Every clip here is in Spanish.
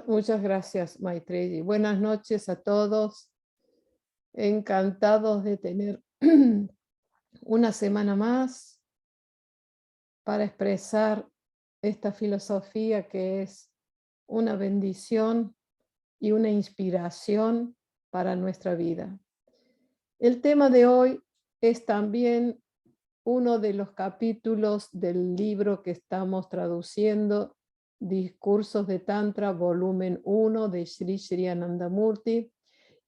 Muchas gracias, Maitreyi. Buenas noches a todos. Encantados de tener una semana más para expresar esta filosofía que es una bendición y una inspiración para nuestra vida. El tema de hoy es también uno de los capítulos del libro que estamos traduciendo, Discursos de Tantra, volumen 1 de Sri Sri Anandamurti,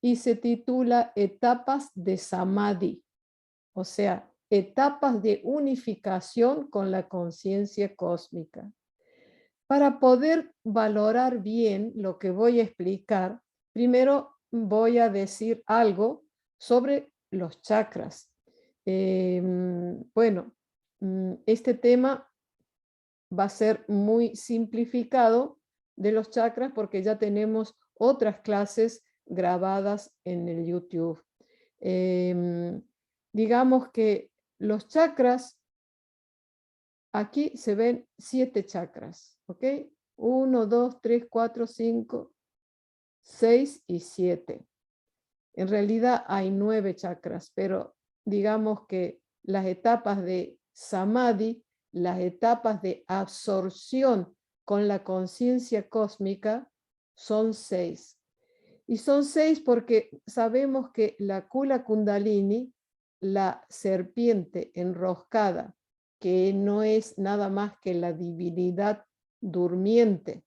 y se titula Etapas de Samadhi, o sea, etapas de unificación con la conciencia cósmica. Para poder valorar bien lo que voy a explicar, primero voy a decir algo sobre los chakras. Bueno, este tema va a ser muy simplificado de los chakras porque ya tenemos otras clases grabadas en el YouTube. Digamos que los chakras, aquí se ven 7 chakras, ¿ok? 1, 2, 3, 4, 5, 6 y 7. En realidad hay 9 chakras, pero digamos que las etapas de Samadhi, las etapas de absorción con la conciencia cósmica son 6. Y son 6 porque sabemos que la Kula Kundalini, la serpiente enroscada, que no es nada más que la divinidad durmiente,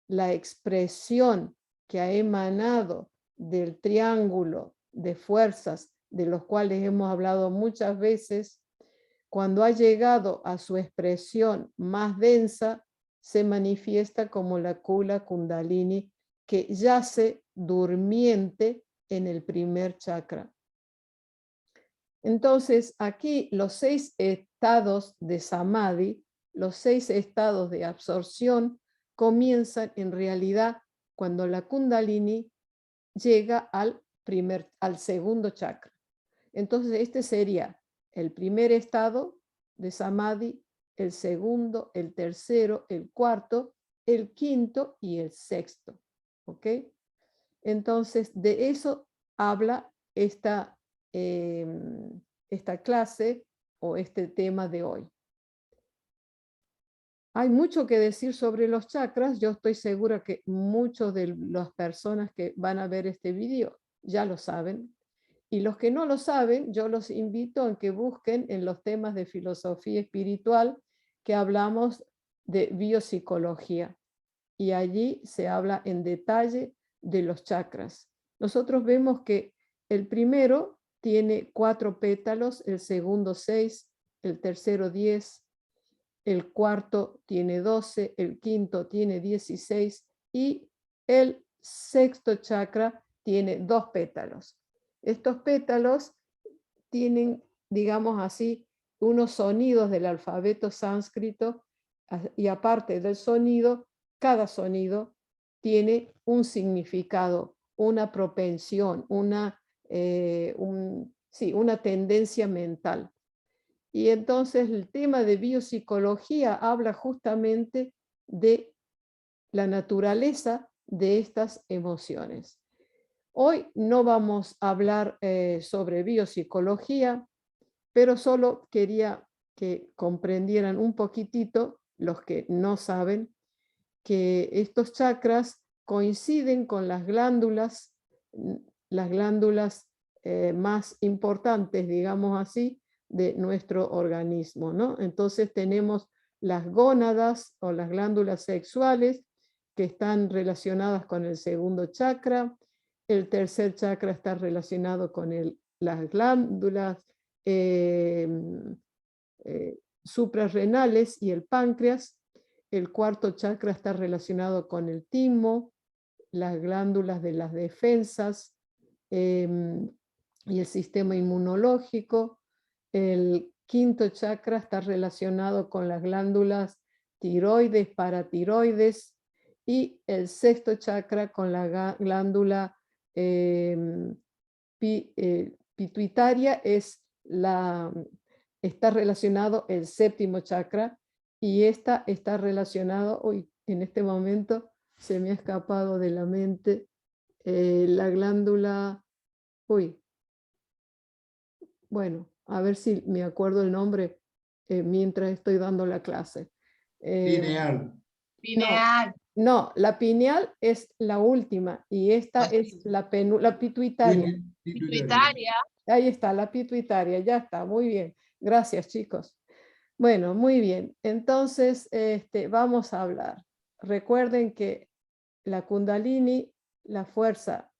la expresión que ha emanado del triángulo de fuerzas de los cuales hemos hablado muchas veces, cuando ha llegado a su expresión más densa, se manifiesta como la Kula Kundalini que yace durmiente en el primer chakra. Entonces, aquí los 6 estados de Samadhi, los 6 estados de absorción, comienzan en realidad cuando la Kundalini llega al segundo chakra. Entonces, este sería el primer estado de Samadhi, el segundo, el tercero, el cuarto, el quinto y el sexto. ¿Ok? Entonces, de eso habla esta clase o este tema de hoy. Hay mucho que decir sobre los chakras. Yo estoy segura que muchos de las personas que van a ver este video ya lo saben. Y los que no lo saben, yo los invito a que busquen en los temas de filosofía espiritual que hablamos de biopsicología. Y allí se habla en detalle de los chakras. Nosotros vemos que el primero tiene 4 pétalos, el segundo 6, el tercero 10, el cuarto tiene 12, el quinto tiene 16 y el sexto chakra tiene 2 pétalos. Estos pétalos tienen, digamos así, unos sonidos del alfabeto sánscrito y aparte del sonido, cada sonido tiene un significado, una propensión, una tendencia mental. Y entonces el tema de biopsicología habla justamente de la naturaleza de estas emociones. Hoy no vamos a hablar sobre biopsicología, pero solo quería que comprendieran un poquitito, los que no saben, que estos chakras coinciden con las glándulas más importantes, digamos así, de nuestro organismo, ¿no? Entonces tenemos las gónadas o las glándulas sexuales que están relacionadas con el segundo chakra, el tercer chakra está relacionado con las glándulas suprarrenales y el páncreas, el cuarto chakra está relacionado con el timo, las glándulas de las defensas y el sistema inmunológico. El quinto chakra está relacionado con las glándulas tiroides, paratiroides, y el sexto chakra con la glándula pituitaria está relacionado el séptimo chakra, y esta está relacionado, en este momento se me ha escapado de la mente, la glándula, uy, bueno, a ver si me acuerdo el nombre mientras estoy dando la clase. Pineal. No, Pineal. no, la pineal es la última y esta es la pituitaria. Pituitaria. Ahí está, la pituitaria, ya está, muy bien. Gracias, chicos. Bueno, muy bien. Entonces, vamos a hablar. Recuerden que la Kundalini, la fuerza,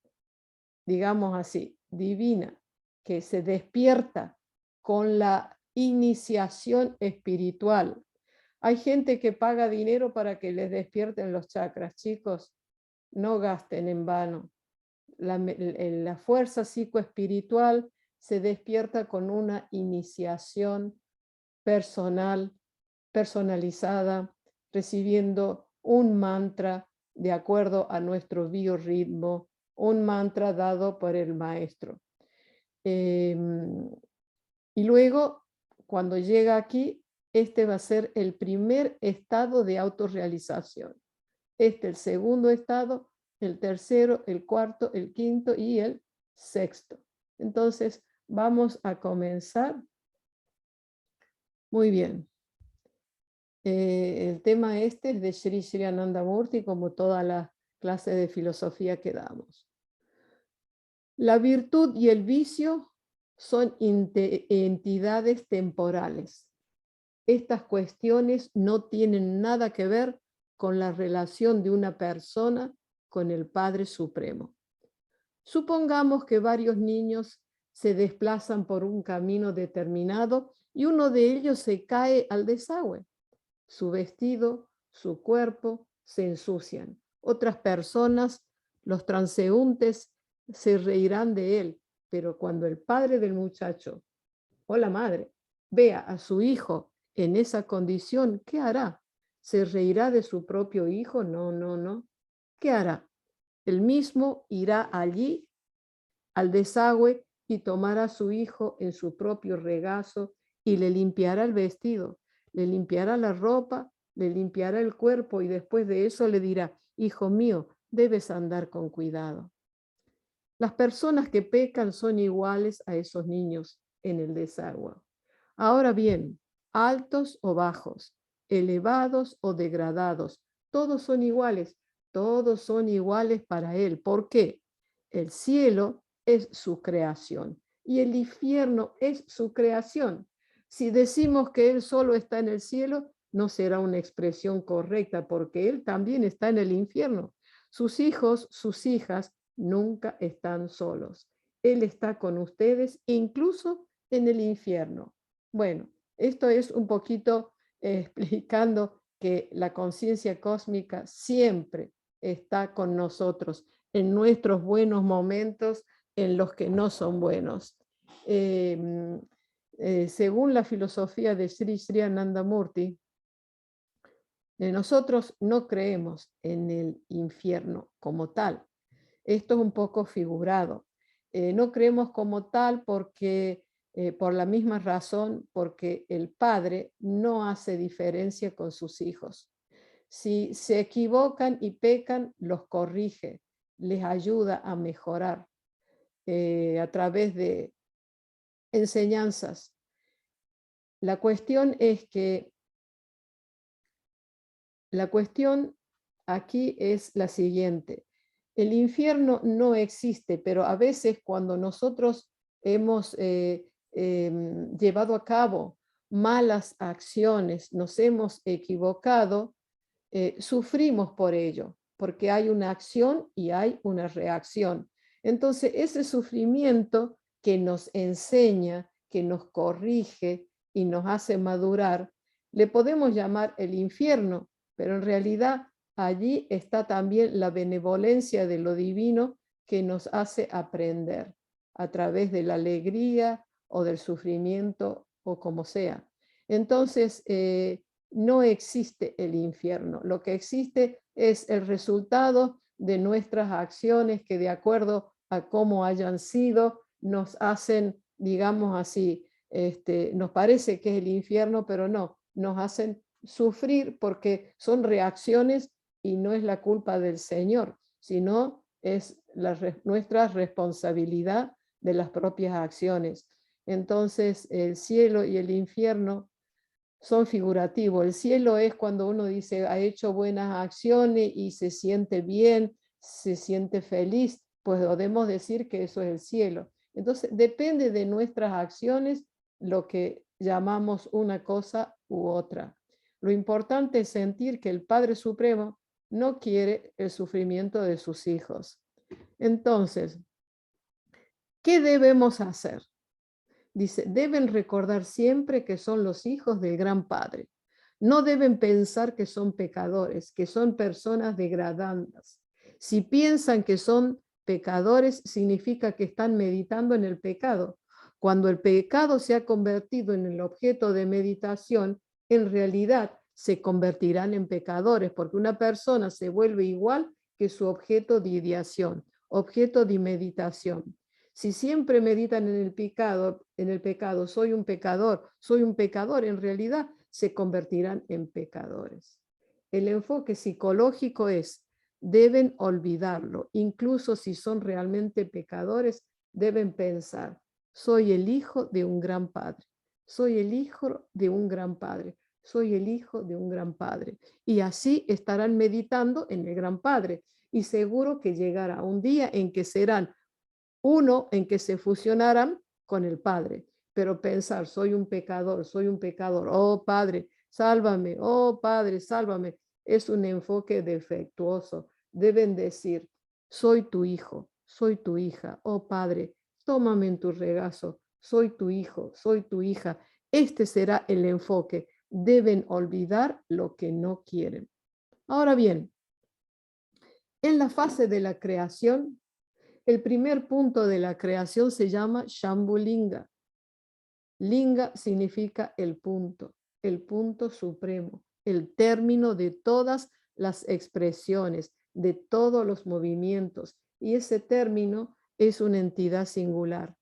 digamos así, divina, que se despierta con la iniciación espiritual. Hay gente que paga dinero para que les despierten los chakras. Chicos, no gasten en vano. La fuerza psicoespiritual se despierta con una iniciación personal, personalizada, recibiendo un mantra de acuerdo a nuestro biorritmo, un mantra dado por el maestro. Y luego, cuando llega aquí, este va a ser el primer estado de autorrealización. El segundo estado, el tercero, el cuarto, el quinto y el sexto. Entonces, vamos a comenzar. Muy bien. El tema es de Sri Sri Anandamurti, como todas las clases de filosofía que damos. La virtud y el vicio son entidades temporales. Estas cuestiones no tienen nada que ver con la relación de una persona con el Padre Supremo. Supongamos que varios niños se desplazan por un camino determinado y uno de ellos se cae al desagüe. Su vestido, su cuerpo se ensucian. Otras personas, los transeúntes, se reirán de él, pero cuando el padre del muchacho o la madre vea a su hijo en esa condición, ¿qué hará? ¿Se reirá de su propio hijo? No, no, no. ¿Qué hará? Él mismo irá allí al desagüe y tomará a su hijo en su propio regazo y le limpiará el vestido, le limpiará la ropa, le limpiará el cuerpo y después de eso le dirá, hijo mío, debes andar con cuidado. Las personas que pecan son iguales a esos niños en el desagüe. Ahora bien, altos o bajos, elevados o degradados, todos son iguales para él. ¿Por qué? El cielo es su creación y el infierno es su creación. Si decimos que él solo está en el cielo, no será una expresión correcta porque él también está en el infierno. Sus hijos, sus hijas, nunca están solos. Él está con ustedes, incluso en el infierno. Bueno, esto es un poquito explicando que la conciencia cósmica siempre está con nosotros en nuestros buenos momentos, en los que no son buenos. Según la filosofía de Sri Sri Anandamurti, nosotros no creemos en el infierno como tal. Esto es un poco figurado. No creemos como tal porque, por la misma razón, porque el padre no hace diferencia con sus hijos. Si se equivocan y pecan, los corrige, les ayuda a mejorar a través de enseñanzas. La cuestión es que la cuestión aquí es la siguiente. El infierno no existe, pero a veces cuando nosotros hemos llevado a cabo malas acciones, nos hemos equivocado, sufrimos por ello, porque hay una acción y hay una reacción. Entonces, ese sufrimiento que nos enseña, que nos corrige y nos hace madurar, le podemos llamar el infierno, pero en realidad allí está también la benevolencia de lo divino que nos hace aprender a través de la alegría o del sufrimiento o como sea. Entonces, no existe el infierno. Lo que existe es el resultado de nuestras acciones que de acuerdo a cómo hayan sido, nos hacen, digamos así, nos parece que es el infierno, pero no, nos hacen sufrir porque son reacciones y no es la culpa del Señor, sino es nuestra responsabilidad de las propias acciones. Entonces, el cielo y el infierno son figurativos. El cielo es cuando uno dice, ha hecho buenas acciones y se siente bien, se siente feliz, pues podemos decir que eso es el cielo. Entonces, depende de nuestras acciones lo que llamamos una cosa u otra. Lo importante es sentir que el Padre Supremo no quiere el sufrimiento de sus hijos. Entonces, ¿qué debemos hacer? Dice, deben recordar siempre que son los hijos del Gran Padre. No deben pensar que son pecadores, que son personas degradantes. Si piensan que son pecadores, significa que están meditando en el pecado. Cuando el pecado se ha convertido en el objeto de meditación, en realidad se convertirán en pecadores, porque una persona se vuelve igual que su objeto de ideación, objeto de meditación. Si siempre meditan en el pecado, soy un pecador, en realidad se convertirán en pecadores. El enfoque psicológico es, deben olvidarlo, incluso si son realmente pecadores, deben pensar, soy el hijo de un gran padre, soy el hijo de un gran padre, soy el hijo de un gran padre. Y así estarán meditando en el gran padre. Y seguro que llegará un día en que serán uno, en que se fusionarán con el Padre. Pero pensar, soy un pecador, oh Padre, sálvame, oh Padre, sálvame, es un enfoque defectuoso. Deben decir, soy tu hijo, soy tu hija, oh Padre, tómame en tu regazo, soy tu hijo, soy tu hija. Este será el enfoque. Deben olvidar lo que no quieren. Ahora bien, en la fase de la creación, el primer punto de la creación se llama Shambhulinga. Linga significa el punto supremo, el término de todas las expresiones, de todos los movimientos, y ese término es una entidad singular.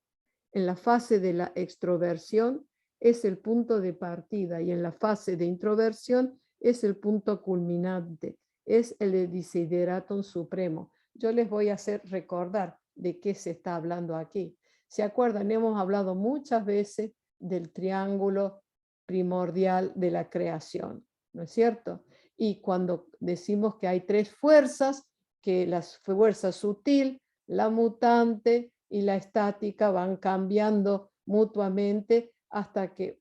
En la fase de la extroversión es el punto de partida y en la fase de introversión es el punto culminante, es el desideratum supremo. Yo les voy a hacer recordar de qué se está hablando aquí. ¿Se acuerdan? Hemos hablado muchas veces del triángulo primordial de la creación, ¿no es cierto? Y cuando decimos que hay tres fuerzas, que la fuerza sutil, la mutante y la estática van cambiando mutuamente hasta que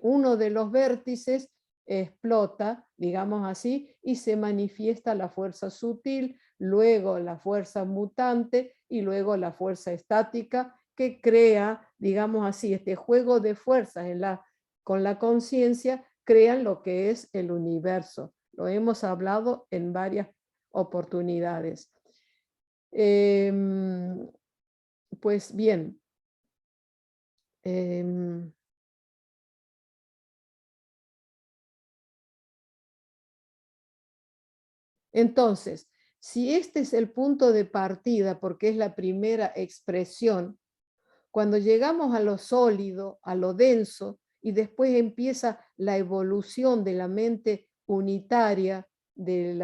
uno de los vértices explota, digamos así, y se manifiesta la fuerza sutil, luego la fuerza mutante y luego la fuerza estática que crea, digamos así, este juego de fuerzas con la conciencia, crean lo que es el universo. Lo hemos hablado en varias oportunidades. Pues bien, entonces, si este es el punto de partida, porque es la primera expresión, cuando llegamos a lo sólido, a lo denso, y después empieza la evolución de la mente unitaria, de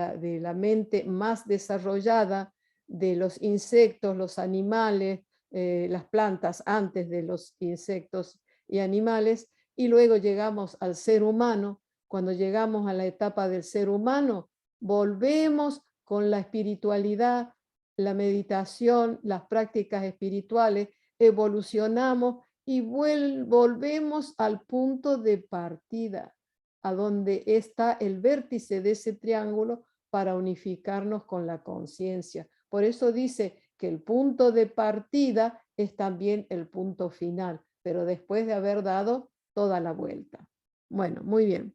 la mente más desarrollada, de los insectos, los animales, las plantas antes de los insectos y animales, y luego llegamos al ser humano. Cuando llegamos a la etapa del ser humano, volvemos con la espiritualidad, la meditación, las prácticas espirituales, evolucionamos y volvemos al punto de partida, a donde está el vértice de ese triángulo para unificarnos con la conciencia. Por eso dice que el punto de partida es también el punto final, pero después de haber dado toda la vuelta. Bueno, muy bien.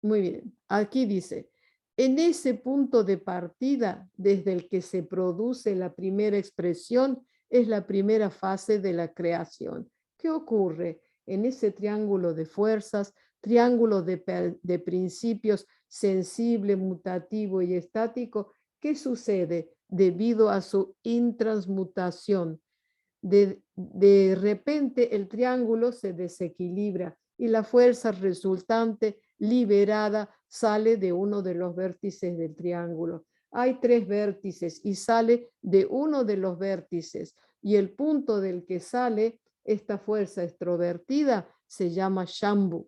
Muy bien. Aquí dice, en ese punto de partida, desde el que se produce la primera expresión, es la primera fase de la creación. ¿Qué ocurre en ese triángulo de fuerzas, triángulo de principios sensible, mutativo y estático? ¿Qué sucede debido a su intransmutación? De repente el triángulo se desequilibra y la fuerza resultante liberada sale de uno de los vértices del triángulo. Hay 3 vértices y sale de uno de los vértices. Y el punto del que sale esta fuerza extrovertida se llama Shambhu,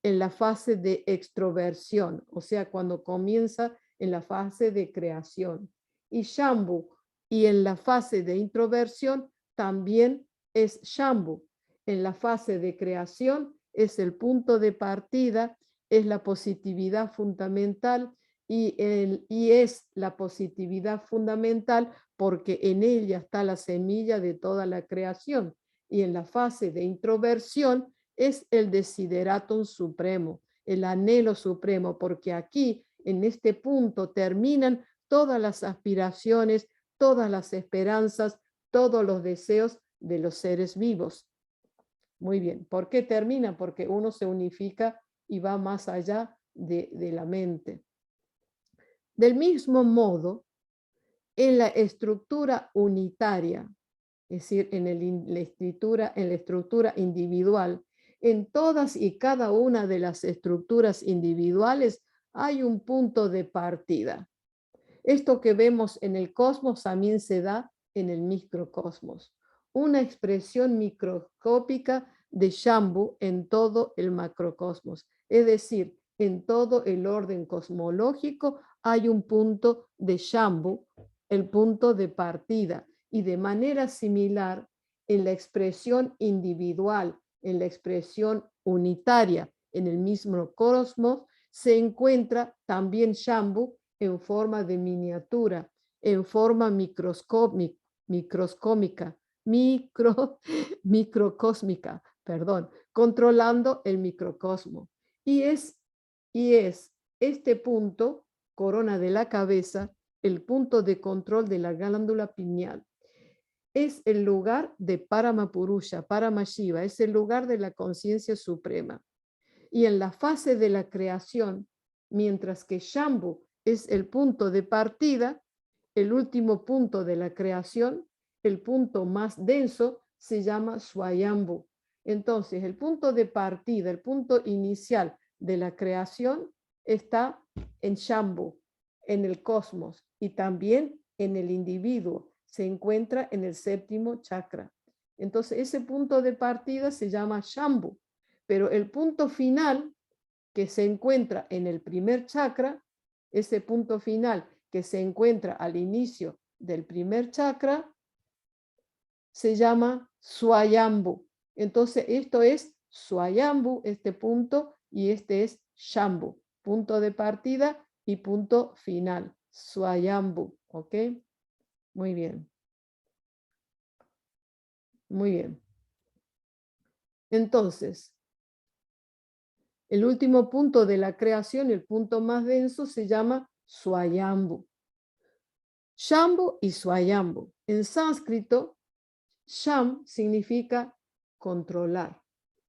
en la fase de extroversión, o sea, cuando comienza en la fase de creación. Y Shambhu, y en la fase de introversión también es Shambhu. En la fase de creación es el punto de partida, es la positividad fundamental y es la positividad fundamental porque en ella está la semilla de toda la creación. Y en la fase de introversión es el desideratum supremo, el anhelo supremo, porque aquí, en este punto, terminan todas las aspiraciones, todas las esperanzas, todos los deseos de los seres vivos. Muy bien, ¿por qué termina? Porque uno se unifica y va más allá de la mente. Del mismo modo, en la estructura unitaria, es decir, en la estructura individual, en todas y cada una de las estructuras individuales hay un punto de partida. Esto que vemos en el cosmos también se da en el microcosmos. Una expresión microscópica de Shambhu en todo el macrocosmos. Es decir, en todo el orden cosmológico hay un punto de Shambhu, el punto de partida. Y de manera similar, en la expresión individual, en la expresión unitaria, en el mismo cosmos, se encuentra también Shambhu en forma de miniatura, en forma microcósmica, perdón, controlando el microcosmo. Y es este punto, corona de la cabeza, el punto de control de la glándula pineal. Es el lugar de Paramapurusha, Paramashiva, es el lugar de la conciencia suprema. Y en la fase de la creación, mientras que Shambhu es el punto de partida, el último punto de la creación, el punto más denso, se llama Swayambhu. Entonces, el punto de partida, el punto inicial de la creación está en Shambhu, en el cosmos, y también en el individuo. Se encuentra en el 7º chakra. Entonces, ese punto de partida se llama Shambhu. Pero el punto final que se encuentra en el primer chakra, ese punto final que se encuentra al inicio del primer chakra, se llama Swayambhu. Entonces, esto es Swayambhu, este punto, y este es Shambhu, punto de partida y punto final. Swayambhu, ¿ok? Muy bien. Muy bien. Entonces, el último punto de la creación, el punto más denso, se llama Swayambhu. Shambhu y Swayambhu. En sánscrito, Sham significa controlar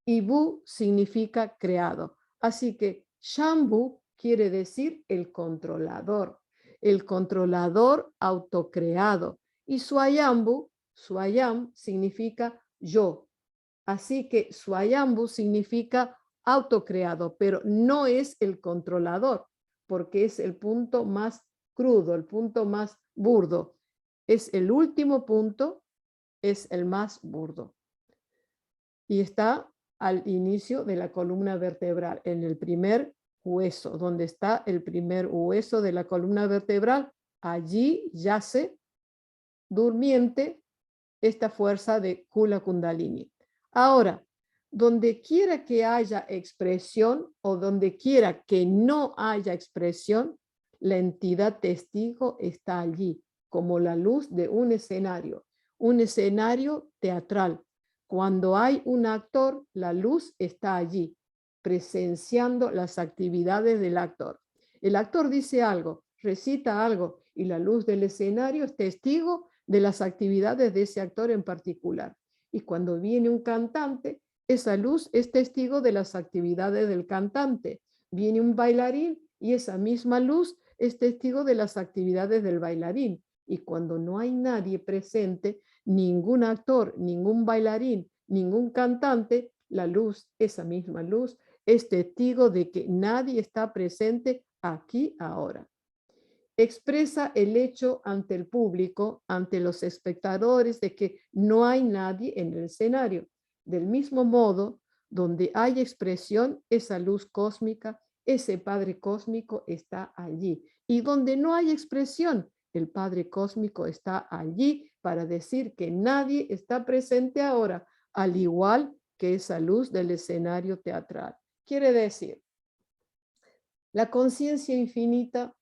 y Bu significa creado. Así que Shambhu quiere decir el controlador autocreado. Y Swayambhu, Swayam significa yo. Así que Swayambhu significa autocreado, pero no es el controlador, porque es el punto más crudo, el punto más burdo. Es el último punto, es el más burdo. Y está al inicio de la columna vertebral, en el primer hueso, donde está el primer hueso de la columna vertebral. Allí yace durmiente esta fuerza de Kula Kundalini. Ahora, donde quiera que haya expresión o donde quiera que no haya expresión, la entidad testigo está allí, como la luz de un escenario teatral. Cuando hay un actor, la luz está allí, presenciando las actividades del actor. El actor dice algo, recita algo, y la luz del escenario es testigo de las actividades de ese actor en particular. Y cuando viene un cantante, esa luz es testigo de las actividades del cantante. Viene un bailarín y esa misma luz es testigo de las actividades del bailarín. Y cuando no hay nadie presente, ningún actor, ningún bailarín, ningún cantante, la luz, esa misma luz, es testigo de que nadie está presente aquí ahora. Expresa el hecho ante el público, ante los espectadores, de que no hay nadie en el escenario. Del mismo modo, donde hay expresión, esa luz cósmica, ese Padre cósmico está allí. Y donde no hay expresión, el Padre cósmico está allí para decir que nadie está presente ahora, al igual que esa luz del escenario teatral. Quiere decir, la conciencia infinita,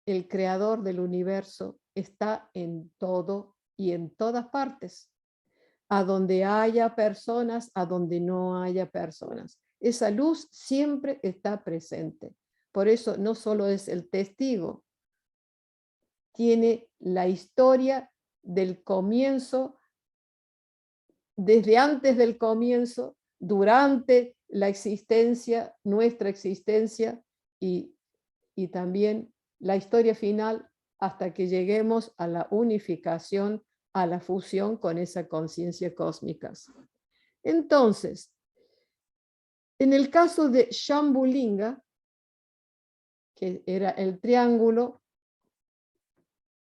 el creador del universo, está en todo y en todas partes. A donde haya personas, a donde no haya personas. Esa luz siempre está presente. Por eso no solo es el testigo, tiene la historia del comienzo, desde antes del comienzo, durante la existencia, nuestra existencia, y también la historia final hasta que lleguemos a la unificación, a la fusión con esa conciencia cósmica. Entonces, en el caso de Shambhulinga, que era el triángulo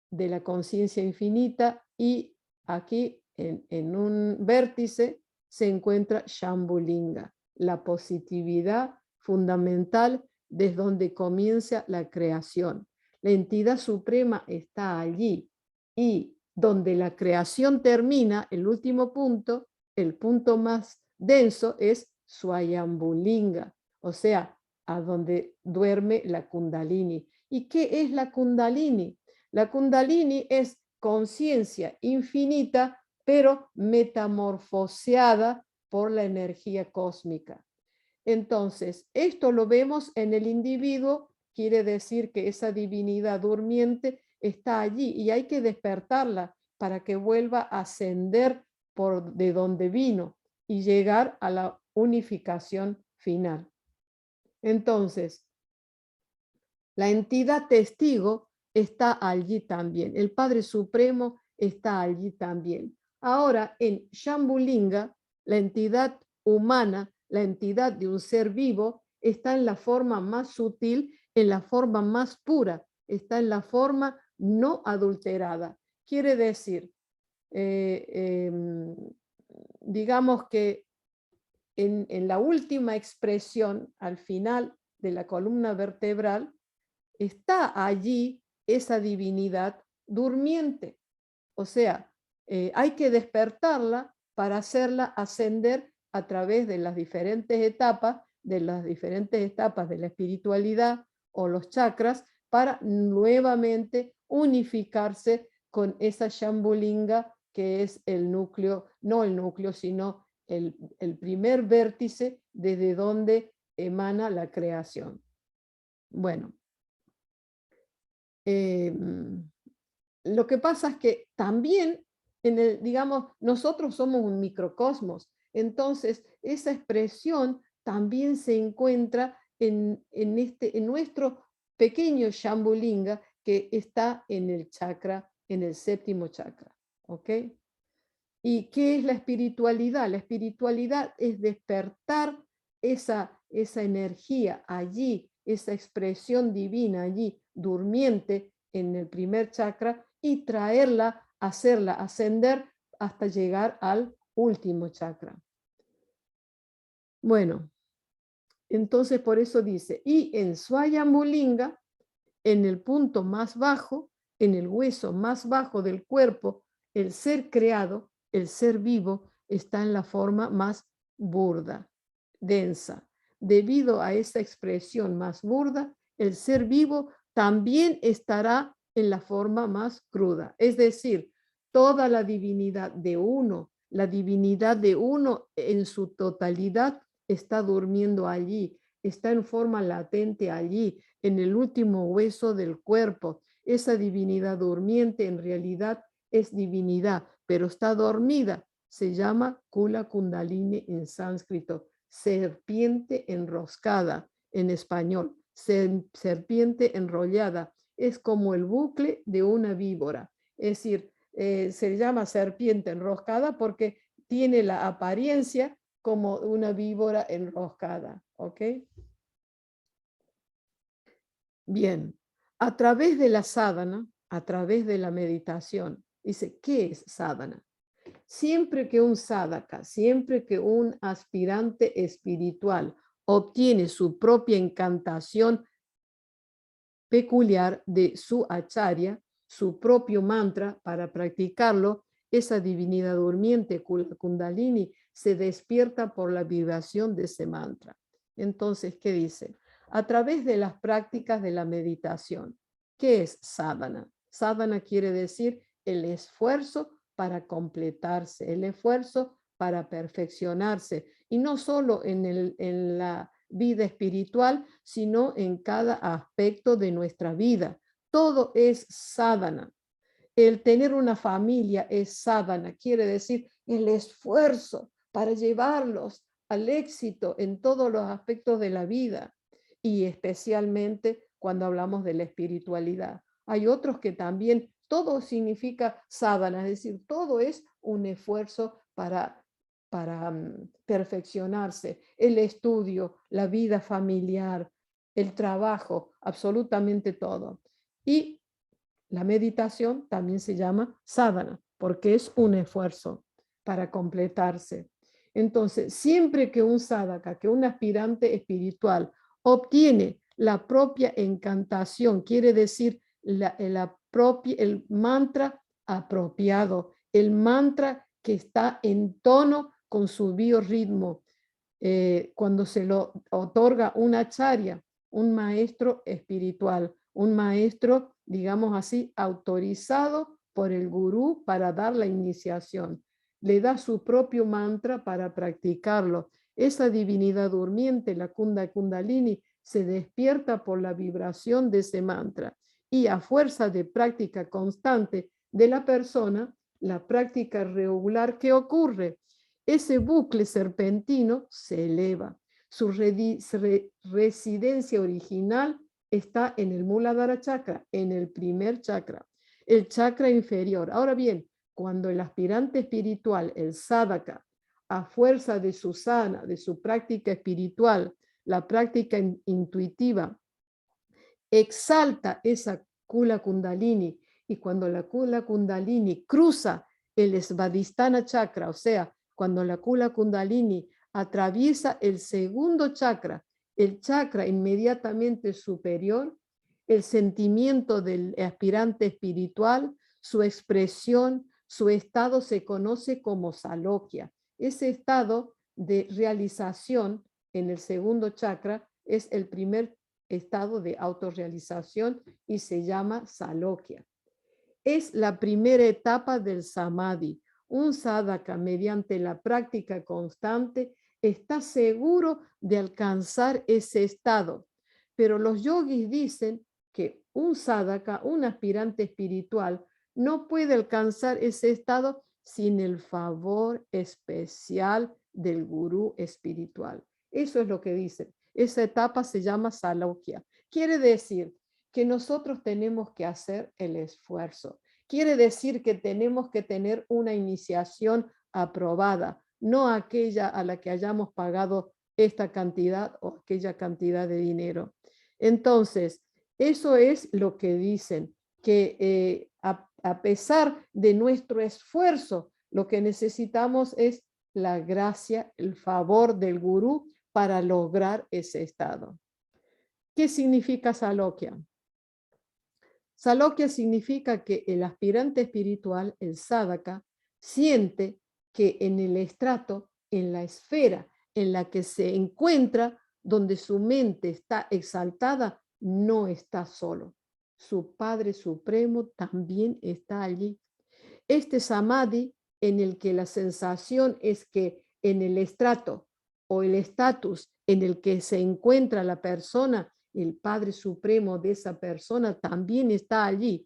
de la conciencia infinita, y aquí en un vértice se encuentra Shambhulinga, la positividad fundamental desde donde comienza la creación. La entidad suprema está allí, y donde la creación termina, el último punto, el punto más denso, es Swayambhulinga, o sea, a donde duerme la Kundalini. ¿Y qué es la Kundalini? La Kundalini es conciencia infinita, pero metamorfoseada por la energía cósmica. Entonces, esto lo vemos en el individuo, quiere decir que esa divinidad durmiente está allí y hay que despertarla para que vuelva a ascender por de donde vino y llegar a la unificación final. Entonces, la entidad testigo está allí también. El Padre Supremo está allí también. Ahora, en Shambhulinga, la entidad humana, la entidad de un ser vivo, está en la forma más sutil, en la forma más pura, está en la forma no adulterada. Quiere decir, digamos que en la última expresión, al final de la columna vertebral, está allí esa divinidad durmiente. O sea, hay que despertarla para hacerla ascender a través de las diferentes etapas, de la espiritualidad o los chakras, para nuevamente unificarse con esa Shambhulinga, que es el núcleo, no el núcleo, sino el primer vértice desde donde emana la creación. Bueno, lo que pasa es que también, digamos, nosotros somos un microcosmos, entonces esa expresión también se encuentra en nuestro pequeño Shambhulinga, que está en el chakra, en el séptimo chakra. ¿Ok? ¿Y qué es la espiritualidad? La espiritualidad es despertar esa energía allí, esa expresión divina allí, durmiente en el primer chakra, y traerla, hacerla ascender hasta llegar al último chakra. Bueno, entonces por eso dice, y en Swayambhulinga, en el punto más bajo, en el hueso más bajo del cuerpo, el ser creado, el ser vivo, está en la forma más burda, densa. Debido a esa expresión más burda, el ser vivo también estará en la forma más cruda. Es decir, toda la divinidad de uno en su totalidad está durmiendo allí, está en forma latente allí, en el último hueso del cuerpo. Esa divinidad durmiente en realidad es divinidad, pero está dormida. Se llama Kula Kundalini en sánscrito, serpiente enroscada en español, serpiente enrollada. Es como el bucle de una víbora. Es decir, se llama serpiente enroscada porque tiene la apariencia como una víbora enroscada, ¿ok? Bien, a través de la sadhana, a través de la meditación, dice, ¿qué es sadhana? Siempre que un sadhaka, siempre que un aspirante espiritual obtiene su propia encantación peculiar de su acharya, su propio mantra para practicarlo, esa divinidad durmiente, Kundalini, se despierta por la vibración de ese mantra. Entonces, ¿qué dice? A través de las prácticas de la meditación. ¿Qué es sadhana? Sadhana quiere decir el esfuerzo para completarse, el esfuerzo para perfeccionarse, y no solo en la vida espiritual, sino en cada aspecto de nuestra vida. Todo es sadhana. El tener una familia es sadhana, quiere decir el esfuerzo para llevarlos al éxito en todos los aspectos de la vida, y especialmente cuando hablamos de la espiritualidad. Hay otros que también todo significa sadhana, es decir, todo es un esfuerzo para perfeccionarse, el estudio, la vida familiar, el trabajo, absolutamente todo. Y la meditación también se llama sadhana, porque es un esfuerzo para completarse. Entonces, siempre que un sadhaka, que un aspirante espiritual obtiene la propia encantación, quiere decir el mantra apropiado, el mantra que está en tono con su biorritmo, cuando se lo otorga un acharya, un maestro espiritual, un maestro, digamos así, autorizado por el gurú para dar la iniciación. Le da su propio mantra para practicarlo. Esa divinidad durmiente, la Kundalini, se despierta por la vibración de ese mantra, y a fuerza de práctica constante de la persona, la práctica regular, ¿qué ocurre? Ese bucle serpentino se eleva. Su residencia original está en el Muladhara chakra, en el primer chakra, el chakra inferior. Ahora bien, cuando el aspirante espiritual, el sadhaka, a fuerza de su sana, de su práctica espiritual, la práctica intuitiva, exalta esa Kula Kundalini, y cuando la Kula Kundalini cruza el Svadhisthana chakra, o sea, cuando la Kula Kundalini atraviesa el segundo chakra, el chakra inmediatamente superior, el sentimiento del aspirante espiritual, su expresión, su estado se conoce como Salokya. Ese estado de realización en el segundo chakra es el primer estado de autorrealización y se llama Salokya. Es la primera etapa del Samadhi. Un sadhaka, mediante la práctica constante, está seguro de alcanzar ese estado. Pero los yogis dicen que un sadhaka, un aspirante espiritual, no puede alcanzar ese estado sin el favor especial del gurú espiritual. Eso es lo que dicen. Esa etapa se llama Salokya. Quiere decir que nosotros tenemos que hacer el esfuerzo. Quiere decir que tenemos que tener una iniciación aprobada, no aquella a la que hayamos pagado esta cantidad o aquella cantidad de dinero. Entonces, eso es lo que dicen, que a pesar de nuestro esfuerzo, lo que necesitamos es la gracia, el favor del gurú para lograr ese estado. ¿Qué significa Salokya? Salokya significa que el aspirante espiritual, el sadhaka, siente que en el estrato, en la esfera en la que se encuentra, donde su mente está exaltada, no está solo. Su Padre Supremo también está allí. Este samadhi, en el que la sensación es que en el estrato o el estatus en el que se encuentra la persona, el Padre Supremo de esa persona también está allí,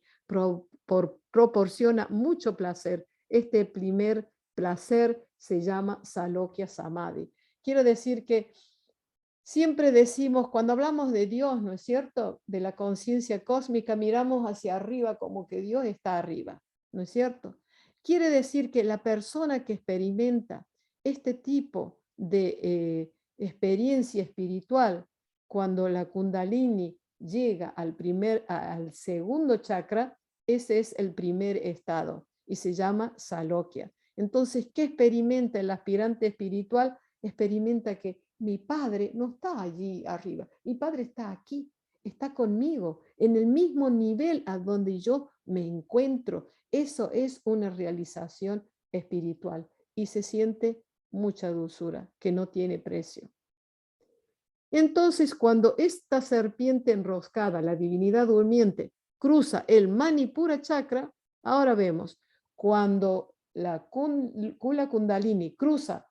proporciona mucho placer. Este primer placer se llama Salokya Samadhi. Quiero decir que siempre decimos, cuando hablamos de Dios, ¿no es cierto?, de la conciencia cósmica, miramos hacia arriba como que Dios está arriba, ¿no es cierto? Quiere decir que la persona que experimenta este tipo de experiencia espiritual, cuando la Kundalini llega al segundo chakra, ese es el primer estado y se llama Salokya. Entonces, ¿qué experimenta el aspirante espiritual? Experimenta que mi padre no está allí arriba, mi padre está aquí, está conmigo, en el mismo nivel a donde yo me encuentro. Eso es una realización espiritual y se siente mucha dulzura que no tiene precio. Entonces, cuando esta serpiente enroscada, la divinidad durmiente, cruza el Manipura chakra, ahora vemos, cuando la Kula Kundalini cruza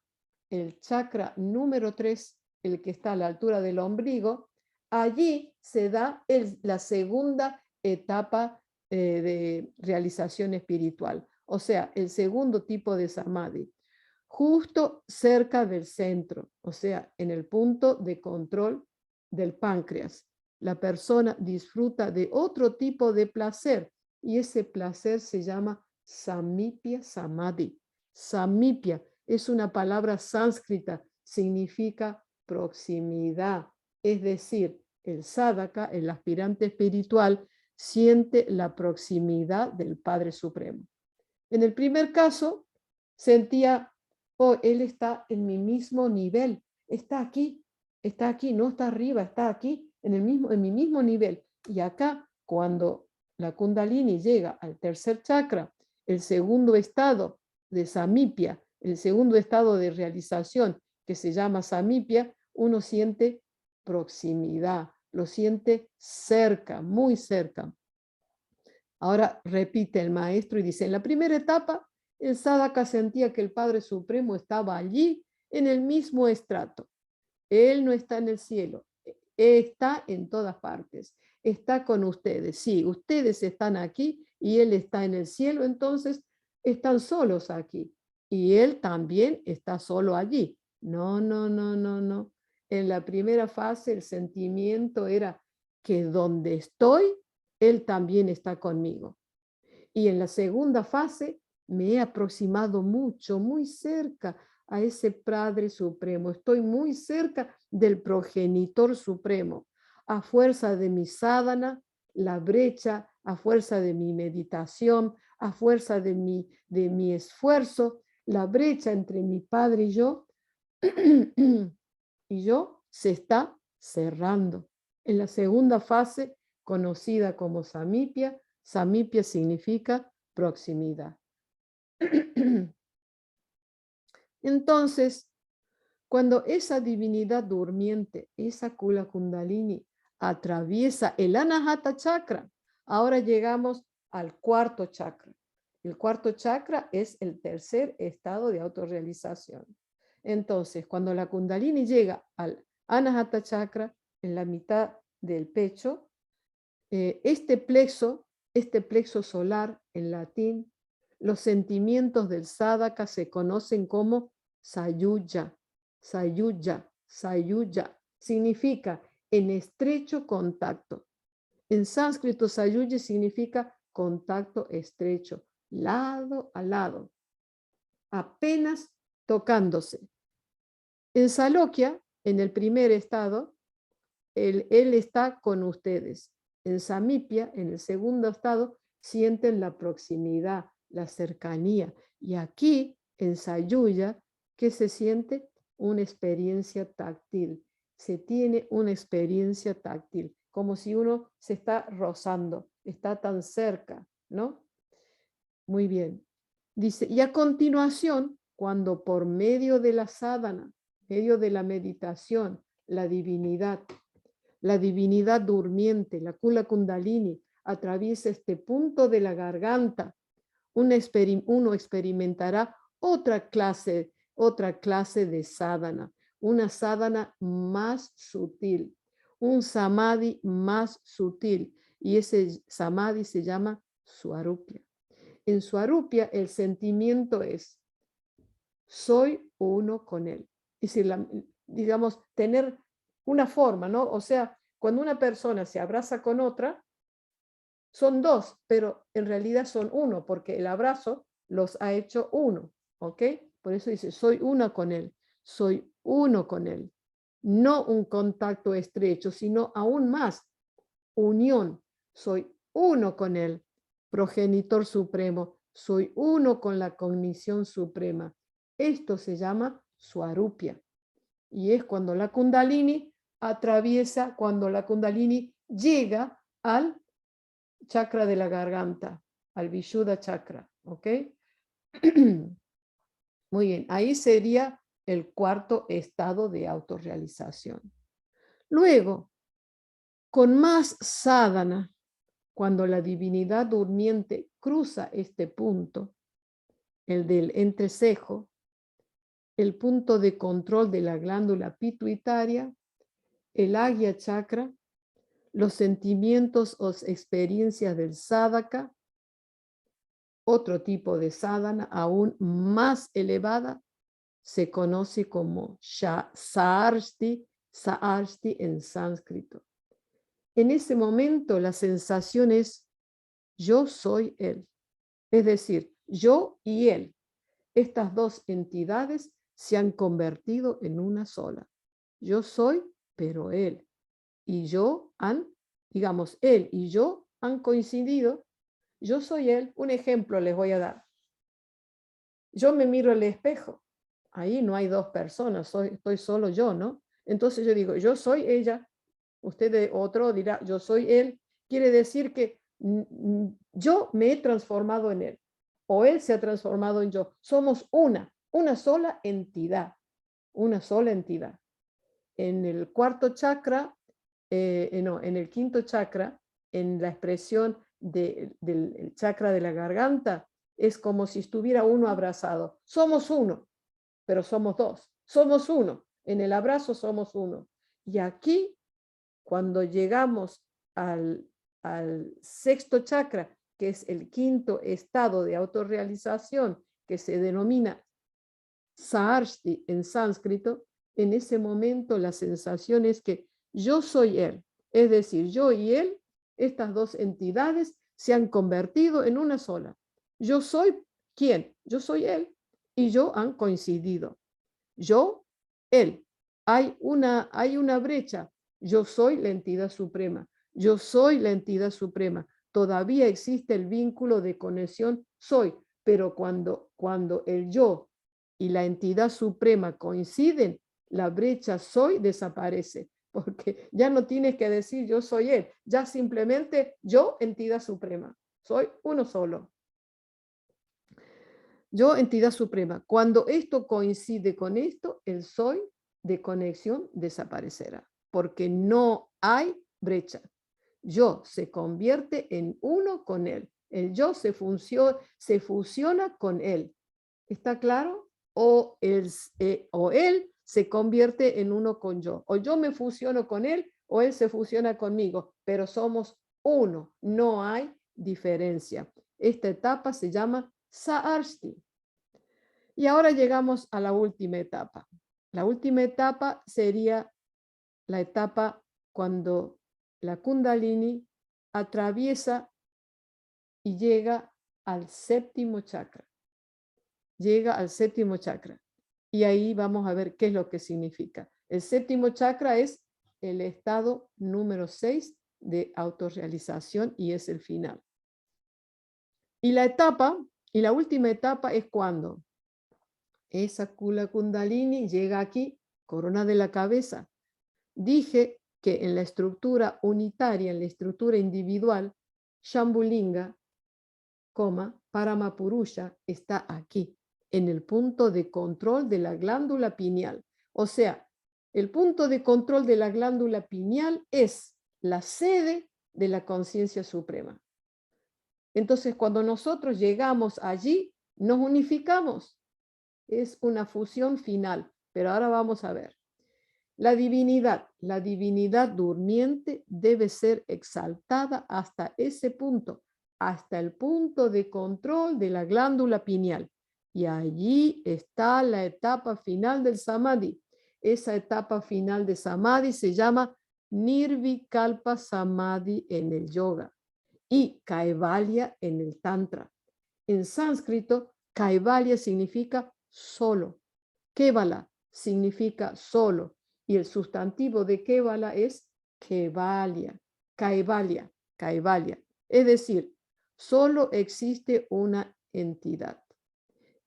el chakra número 3, el que está a la altura del ombligo, allí se da la segunda etapa de realización espiritual, o sea, el segundo tipo de samadhi, justo cerca del centro, o sea, en el punto de control del páncreas. La persona disfruta de otro tipo de placer y ese placer se llama Samipya Samadhi. Samipya es una palabra sánscrita, significa proximidad, es decir, el sadhaka, el aspirante espiritual, siente la proximidad del Padre Supremo. En el primer caso, sentía, oh, Él está en mi mismo nivel, está aquí, no está arriba, está aquí, en mi mismo nivel. Y acá, cuando la Kundalini llega al tercer chakra, el segundo estado de Samipya, el segundo estado de realización que se llama Samipya, uno siente proximidad, lo siente cerca, muy cerca. Ahora repite el maestro y dice, en la primera etapa, el sadhaka sentía que el Padre Supremo estaba allí en el mismo estrato. Él no está en el cielo, está en todas partes, está con ustedes. Sí, ustedes están aquí y Él está en el cielo, entonces están solos aquí. Y Él también está solo allí. No, no, no, no, no. En la primera fase el sentimiento era que donde estoy, Él también está conmigo. Y en la segunda fase me he aproximado mucho, muy cerca a ese Padre Supremo. Estoy muy cerca del progenitor supremo. A fuerza de mi sadhana, la brecha, a fuerza de mi meditación, a fuerza de mi esfuerzo, la brecha entre mi Padre y yo se está cerrando. En la segunda fase, conocida como Samipya, Samipya significa proximidad. Entonces, cuando esa divinidad durmiente, esa Kula Kundalini, atraviesa el Anahata chakra, ahora llegamos al cuarto chakra. El cuarto chakra es el tercer estado de autorrealización. Entonces, cuando la Kundalini llega al Anahata chakra, en la mitad del pecho, este plexo solar en latín, los sentimientos del sadhaka se conocen como sayuja, sayuja, sayuja. Significa en estrecho contacto. En sánscrito, sayuja significa contacto estrecho, lado a lado, apenas tocándose. En Salokya, en el primer estado, él está con ustedes. En Samipya, en el segundo estado, sienten la proximidad, la cercanía. Y aquí, en Sayuya, ¿qué se siente? Una experiencia táctil. Se tiene una experiencia táctil, como si uno se está rozando, está tan cerca, ¿no? Muy bien. Dice, y a continuación, cuando por medio de la sadhana, medio de la meditación, la divinidad durmiente, la Kula Kundalini, atraviesa este punto de la garganta, uno experimentará otra clase de sadhana, una sadhana más sutil, un samadhi más sutil, y ese samadhi se llama Swarupya. En Swarupya el sentimiento es, soy uno con él. Es decir, digamos, tener una forma, ¿no? O sea, cuando una persona se abraza con otra, son dos, pero en realidad son uno, porque el abrazo los ha hecho uno, ¿ok? Por eso dice, soy una con él, soy uno con él. No un contacto estrecho, sino aún más, unión. Soy uno con él, progenitor supremo. Soy uno con la cognición suprema. Esto se llama Swarupya. Y es cuando la Kundalini atraviesa, cuando la Kundalini llega al chakra de la garganta, al Vishuddha chakra. ¿Ok? Muy bien, ahí sería el cuarto estado de autorrealización. Luego, con más sadhana, cuando la divinidad durmiente cruza este punto, el del entrecejo, el punto de control de la glándula pituitaria, el Agya chakra, los sentimientos o experiencias del sadhaka, otro tipo de sadhana aún más elevada, se conoce como saarshti en sánscrito. En ese momento la sensación es yo soy él, es decir, yo y él. Estas dos entidades se han convertido en una sola. Yo soy, pero él y yo digamos, él y yo han coincidido. Yo soy él. Un ejemplo les voy a dar. Yo me miro al espejo. Ahí no hay dos personas, estoy solo yo, ¿no? Entonces yo digo, yo soy ella. Usted otro dirá, yo soy él. Quiere decir que yo me he transformado en él. O él se ha transformado en yo. Somos una sola entidad. Una sola entidad. En el cuarto chakra, no, en el quinto chakra, en la expresión del chakra de la garganta, es como si estuviera uno abrazado. Somos uno, pero somos dos. Somos uno. En el abrazo somos uno. Y aquí, cuando llegamos al sexto chakra, que es el quinto estado de autorrealización, que se denomina Saarshti en sánscrito, en ese momento la sensación es que yo soy él. Es decir, yo y él, estas dos entidades se han convertido en una sola. Yo soy ¿quién? Yo soy él y yo han coincidido. Yo, él. Hay una brecha. Yo soy la entidad suprema. Yo soy la entidad suprema. Todavía existe el vínculo de conexión soy, pero cuando el yo y la entidad suprema coinciden, la brecha soy desaparece, porque ya no tienes que decir yo soy él, ya simplemente yo, entidad suprema, soy uno solo. Yo, entidad suprema. Cuando esto coincide con esto, el soy de conexión desaparecerá, porque no hay brecha. Yo se convierte en uno con él. El yo se fusiona con él. ¿Está claro? O él se convierte en uno con yo. O yo me fusiono con él o él se fusiona conmigo, pero somos uno. No hay diferencia. Esta etapa se llama Saarshti. Y ahora llegamos a la última etapa. La última etapa sería la etapa cuando la Kundalini atraviesa y llega al séptimo chakra. Llega al séptimo chakra. Y ahí vamos a ver qué es lo que significa. El séptimo chakra es el estado número 6 de autorrealización y es el final. Y la última etapa es cuando esa Kula Kundalini llega aquí, corona de la cabeza. Dije que en la estructura unitaria, en la estructura individual, Shambhulinga, Paramapurusha está aquí, en el punto de control de la glándula pineal. O sea, el punto de control de la glándula pineal es la sede de la conciencia suprema. Entonces, cuando nosotros llegamos allí, nos unificamos. Es una fusión final, pero ahora vamos a ver. La divinidad durmiente debe ser exaltada hasta ese punto, hasta el punto de control de la glándula pineal. Y allí está la etapa final del Samadhi. Esa etapa final de Samadhi se llama Nirvikalpa Samadhi en el yoga y Kaivalya en el tantra. En sánscrito, Kaivalya significa solo. Kevala significa solo. Y el sustantivo de Kevala es Kevalia, Kaivalya, Kaivalya. Es decir, solo existe una entidad.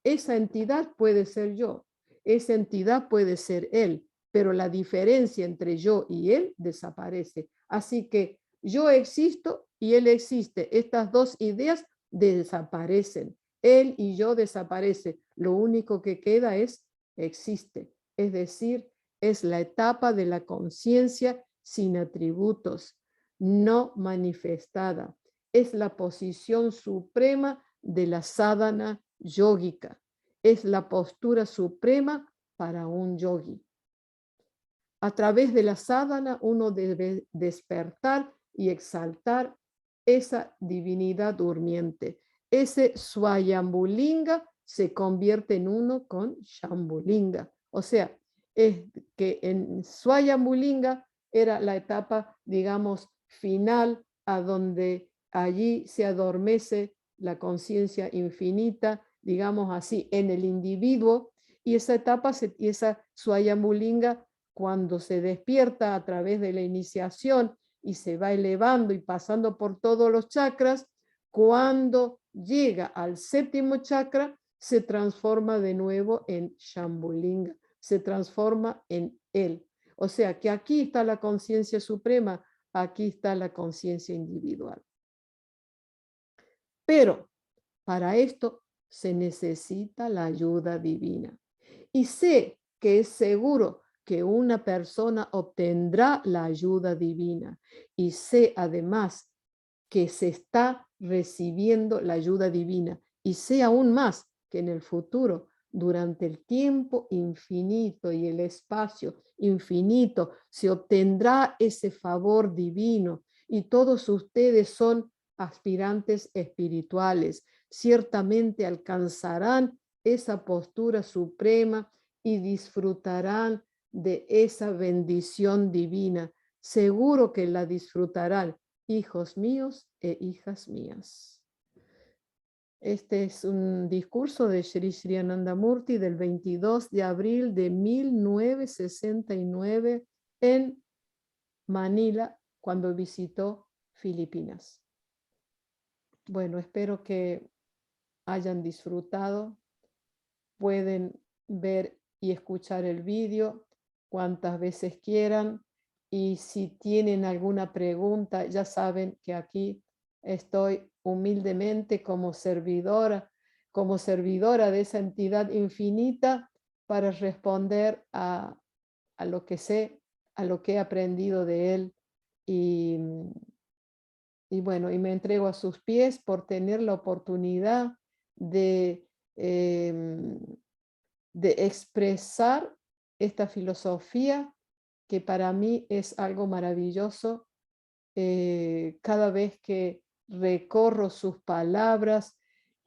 Esa entidad puede ser yo, esa entidad puede ser él, pero la diferencia entre yo y él desaparece. Así que yo existo y él existe. Estas dos ideas desaparecen. Él y yo desaparecen. Lo único que queda es existe. Es decir, es la etapa de la conciencia sin atributos, no manifestada. Es la posición suprema de la sadhana yógica. Es la postura suprema para un yogi. A través de la sadhana uno debe despertar y exaltar esa divinidad durmiente. Ese Swayambhulinga se convierte en uno con Shambhulinga. O sea, es que en Swayambhulinga era la etapa, digamos, final, a donde allí se adormece la conciencia infinita, digamos así, en el individuo, y esa etapa, esa Swayambhulinga, cuando se despierta a través de la iniciación y se va elevando y pasando por todos los chakras, cuando llega al séptimo chakra, se transforma de nuevo en Shambhulinga, se transforma en él. O sea que aquí está la conciencia suprema, aquí está la conciencia individual. Pero para esto se necesita la ayuda divina. Y sé que es seguro que una persona obtendrá la ayuda divina. Y sé además que se está recibiendo la ayuda divina. Y sé aún más que en el futuro, durante el tiempo infinito y el espacio infinito, se obtendrá ese favor divino. Y todos ustedes son aspirantes espirituales. Ciertamente alcanzarán esa postura suprema y disfrutarán de esa bendición divina. Seguro que la disfrutarán, hijos míos e hijas mías. Este es un discurso de Sri Sri Anandamurti del 22 de abril de 1969 en Manila, cuando visitó Filipinas. Bueno, espero que hayan disfrutado. Pueden ver y escuchar el vídeo cuantas veces quieran, y si tienen alguna pregunta, ya saben que aquí estoy humildemente como servidora de esa entidad infinita para responder a lo que sé, a lo que he aprendido de él, y bueno, y me entrego a sus pies por tener la oportunidad de de expresar esta filosofía que para mí es algo maravilloso. Cada vez que recorro sus palabras,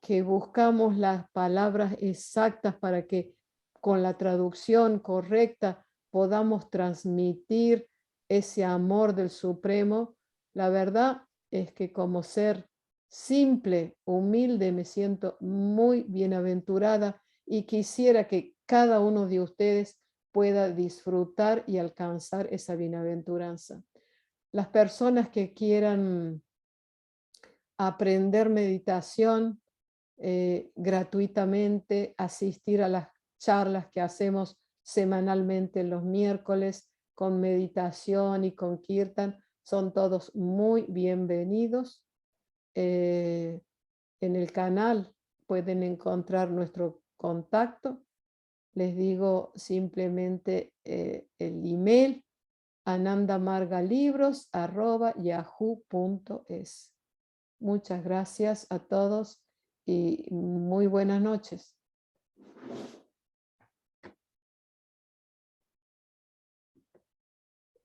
que buscamos las palabras exactas para que con la traducción correcta podamos transmitir ese amor del Supremo, la verdad es que como ser simple, humilde, me siento muy bienaventurada y quisiera que cada uno de ustedes pueda disfrutar y alcanzar esa bienaventuranza. Las personas que quieran aprender meditación gratuitamente, asistir a las charlas que hacemos semanalmente los miércoles con meditación y con kirtan, son todos muy bienvenidos. En el canal pueden encontrar nuestro contacto. Les digo simplemente el email anandamargalibros@yahoo.es. Muchas gracias a todos y muy buenas noches.